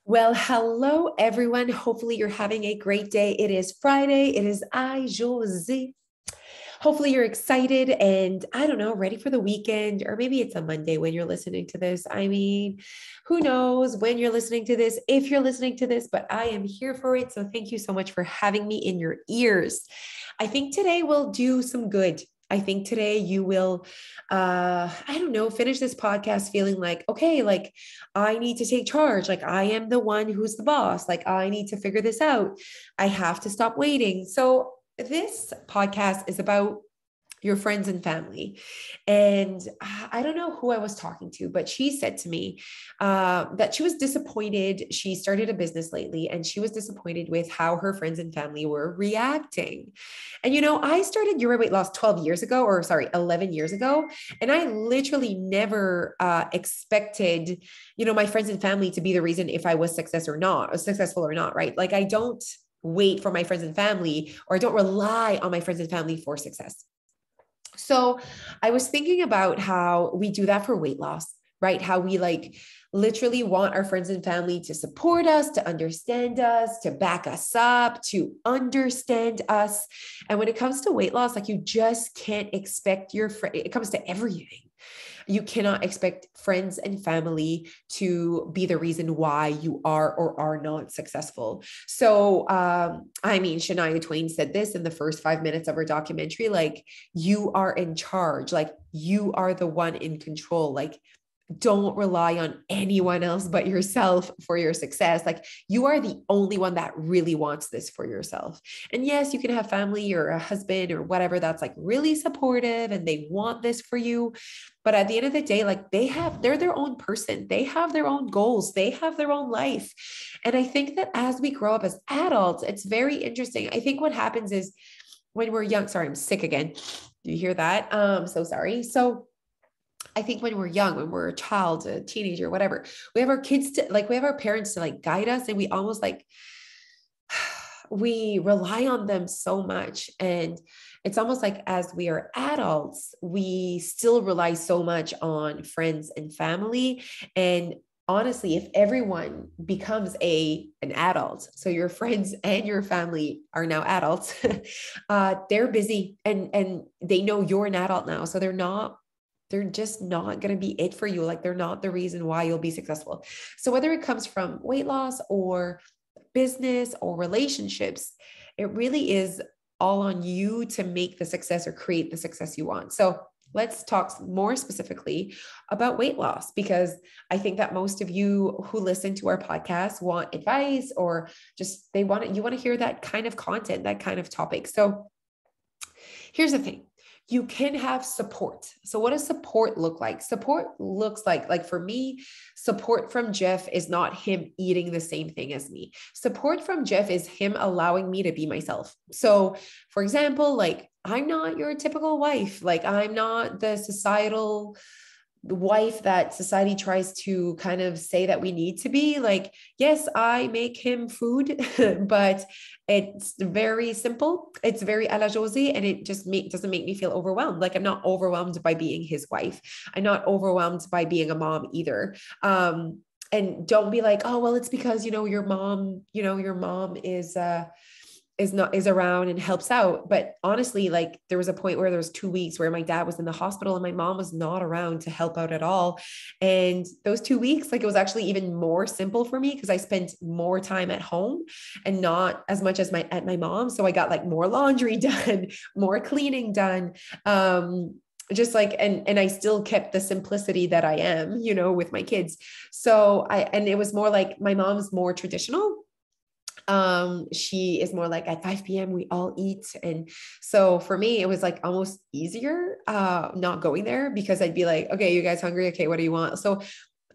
Well, hello everyone. Hopefully you're having a great day. It is Friday. It is Josie. Hopefully you're excited and I don't know, ready for the weekend, or maybe it's a Monday when you're listening to this. I mean, who knows when you're listening to this, if you're listening to this, but I am here for it. So thank you so much for having me in your ears. I think today we'll do some good. I think today you will, I don't know, finish this podcast feeling like, okay, like I need to take charge. Like I am the one who's the boss. Like I need to figure this out. I have to stop waiting. So this podcast is about your friends and family. And I don't know who I was talking to, but she said to me that she was disappointed. She started a business lately and she was disappointed with how her friends and family were reacting. And, I started Your Weight Loss 12 years ago, or sorry, 11 years ago. And I literally never expected, my friends and family to be the reason if I was successful or not, right? Like I don't wait for my friends and family, or I don't rely on my friends and family for success. So I was thinking about how we do that for weight loss, right? How we like literally want our friends and family to support us, to understand us, to back us up, to understand us. And when it comes to weight loss, like you just can't expect your friend, it comes to everything. You cannot expect friends and family to be the reason why you are or are not successful. So, Shania Twain said this in the first 5 minutes of her documentary, like, you are in charge, like, you are the one in control. Like, don't rely on anyone else but yourself for your success. Like you are the only one that really wants this for yourself. And yes, you can have family or a husband or whatever that's like really supportive and they want this for you. But at the end of the day, like they're their own person. They have their own goals. They have their own life. And I think that as we grow up as adults, it's very interesting. I think what happens is when we're young, sorry, I'm sick again. Do you hear that? So sorry. So I think when we're young, when we're a child, a teenager, whatever, we have our kids to like, we have our parents to like guide us, and we almost like, we rely on them so much. And it's almost like as we are adults, we still rely so much on friends and family. And honestly, if everyone becomes an adult, so your friends and your family are now adults, they're busy and they know you're an adult now. So they're just not going to be it for you. Like they're not the reason why you'll be successful. So whether it comes from weight loss or business or relationships, it really is all on you to make the success or create the success you want. So let's talk more specifically about weight loss, because I think that most of you who listen to our podcast want advice, or just you want to hear that kind of content, that kind of topic. So here's the thing. You can have support. So what does support look like? Support looks like for me, support from Jeff is not him eating the same thing as me. Support from Jeff is him allowing me to be myself. So for example, like I'm not your typical wife. Like I'm not the societal wife that society tries to kind of say that we need to be. Like, yes, I make him food, but it's very simple. It's very a la Josie, and it just doesn't make me feel overwhelmed. Like I'm not overwhelmed by being his wife. I'm not overwhelmed by being a mom either. And don't be like, oh, well, it's because, your mom is around and helps out. But honestly, like there was a point where there was 2 weeks where my dad was in the hospital and my mom was not around to help out at all. And those 2 weeks, like it was actually even more simple for me because I spent more time at home and not as much as at my mom. So I got like more laundry done, more cleaning done. Just like, and I still kept the simplicity that I am, with my kids. So and it was more like my mom's more traditional. She is more like at 5 p.m. we all eat. And so for me, it was like almost easier, not going there, because I'd be like, okay, you guys hungry? Okay. What do you want? So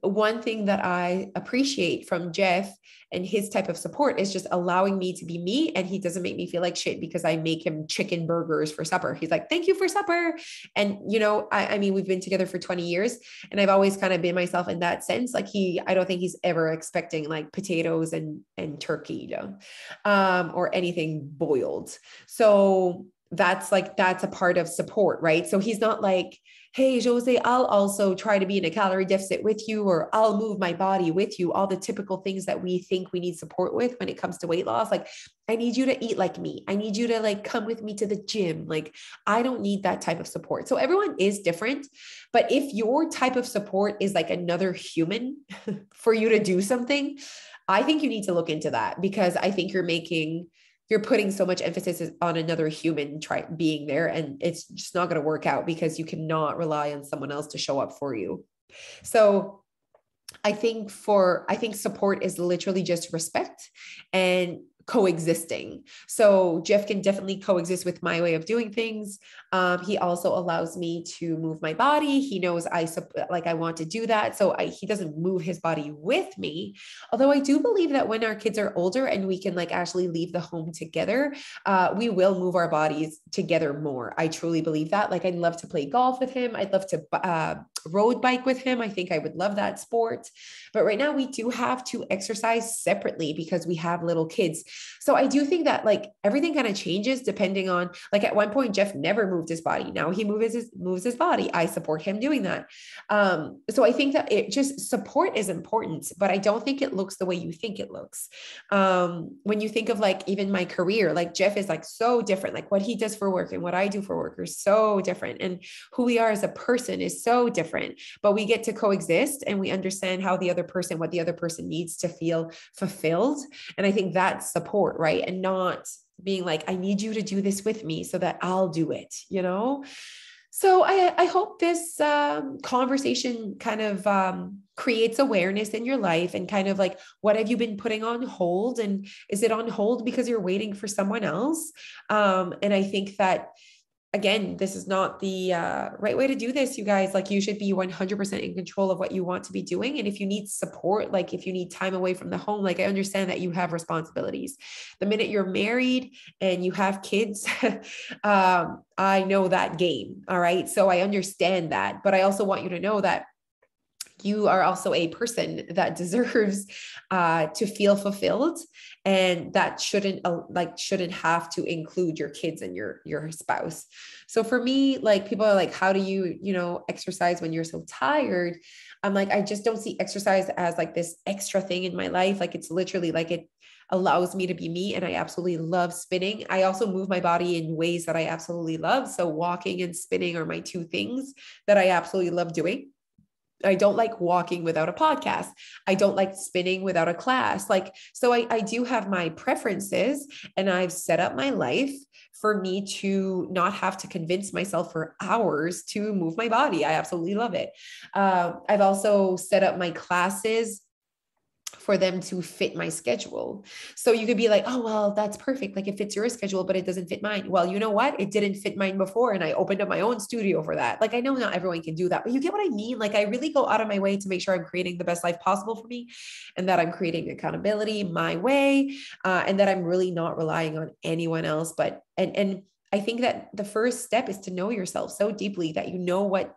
one thing that I appreciate from Jeff and his type of support is just allowing me to be me. And he doesn't make me feel like shit because I make him chicken burgers for supper. He's like, thank you for supper. And, I mean, we've been together for 20 years and I've always kind of been myself in that sense. Like I don't think he's ever expecting like potatoes and turkey, or anything boiled. So that's a part of support, right? So he's not like, hey, Jose, I'll also try to be in a calorie deficit with you, or I'll move my body with you. All the typical things that we think we need support with when it comes to weight loss. Like, I need you to eat like me. I need you to like come with me to the gym. Like, I don't need that type of support. So everyone is different. But if your type of support is like another human for you to do something, I think you need to look into that, because I think you're putting so much emphasis on another human being there, and it's just not going to work out, because you cannot rely on someone else to show up for you. So I think support is literally just respect and coexisting. So Jeff can definitely coexist with my way of doing things. He also allows me to move my body. He knows I want to do that. So he doesn't move his body with me. Although I do believe that when our kids are older and we can like actually leave the home together, we will move our bodies together more. I truly believe that. Like, I'd love to play golf with him. I'd love to road bike with him. I think I would love that sport. But right now we do have to exercise separately because we have little kids. So I do think that like everything kind of changes depending on, like, at one point, Jeff never moved his body. Now he moves his body. I support him doing that. So I think that it just, support is important, but I don't think it looks the way you think it looks. When you think of like even my career, like Jeff is like so different, like what he does for work and what I do for work are so different. And who we are as a person is so different, but we get to coexist and we understand how what the other person needs to feel fulfilled. And I think that's support, right? And not being like, I need you to do this with me so that I'll do it, you know? So I hope this conversation kind of creates awareness in your life, and kind of like, what have you been putting on hold? And is it on hold because you're waiting for someone else? And I think that, again, this is not the right way to do this, you guys. Like, you should be 100% in control of what you want to be doing. And if you need support, like if you need time away from the home, like, I understand that you have responsibilities. The minute you're married and you have kids, I know that game. All right. So I understand that, but I also want you to know that you are also a person that deserves to feel fulfilled, and that shouldn't have to include your kids and your spouse. So for me, like, people are like, how do you exercise when you're so tired? I'm like, I just don't see exercise as like this extra thing in my life. Like, it's literally like, it allows me to be me, and I absolutely love spinning. I also move my body in ways that I absolutely love. So walking and spinning are my two things that I absolutely love doing. I don't like walking without a podcast. I don't like spinning without a class. Like, so I do have my preferences, and I've set up my life for me to not have to convince myself for hours to move my body. I absolutely love it. I've also set up my classes for them to fit my schedule. So you could be like, oh, well, that's perfect. Like, it fits your schedule, but it doesn't fit mine. Well, you know what? It didn't fit mine before. And I opened up my own studio for that. Like, I know not everyone can do that, but you get what I mean? Like, I really go out of my way to make sure I'm creating the best life possible for me, and that I'm creating accountability my way, and that I'm really not relying on anyone else. And I think that the first step is to know yourself so deeply that you know what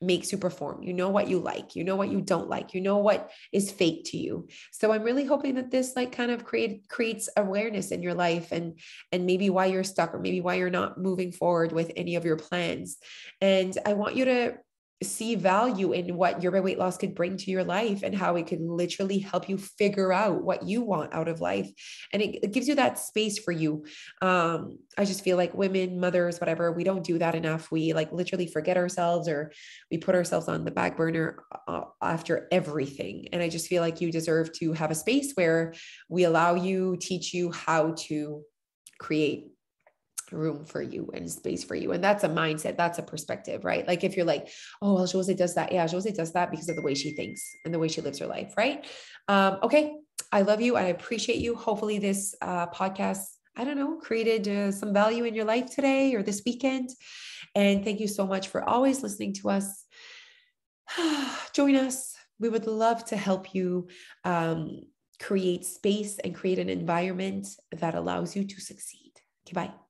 makes you perform. You know what you like, you know what you don't like, you know what is fake to you. So I'm really hoping that this like kind of creates awareness in your life, and maybe why you're stuck, or maybe why you're not moving forward with any of your plans. And I want you to see value in what your weight loss could bring to your life, and how it can literally help you figure out what you want out of life. And it gives you that space for you. I just feel like women, mothers, whatever, we don't do that enough. We like literally forget ourselves, or we put ourselves on the back burner after everything. And I just feel like you deserve to have a space where we allow you, teach you how to create room for you and space for you. And that's a mindset. That's a perspective, right? Like, if you're like, oh, well, Jose does that. Yeah, Jose does that because of the way she thinks and the way she lives her life. Right. Okay. I love you. I appreciate you. Hopefully this podcast, I don't know, created some value in your life today or this weekend. And thank you so much for always listening to us. Join us. We would love to help you create space and create an environment that allows you to succeed. Okay, bye.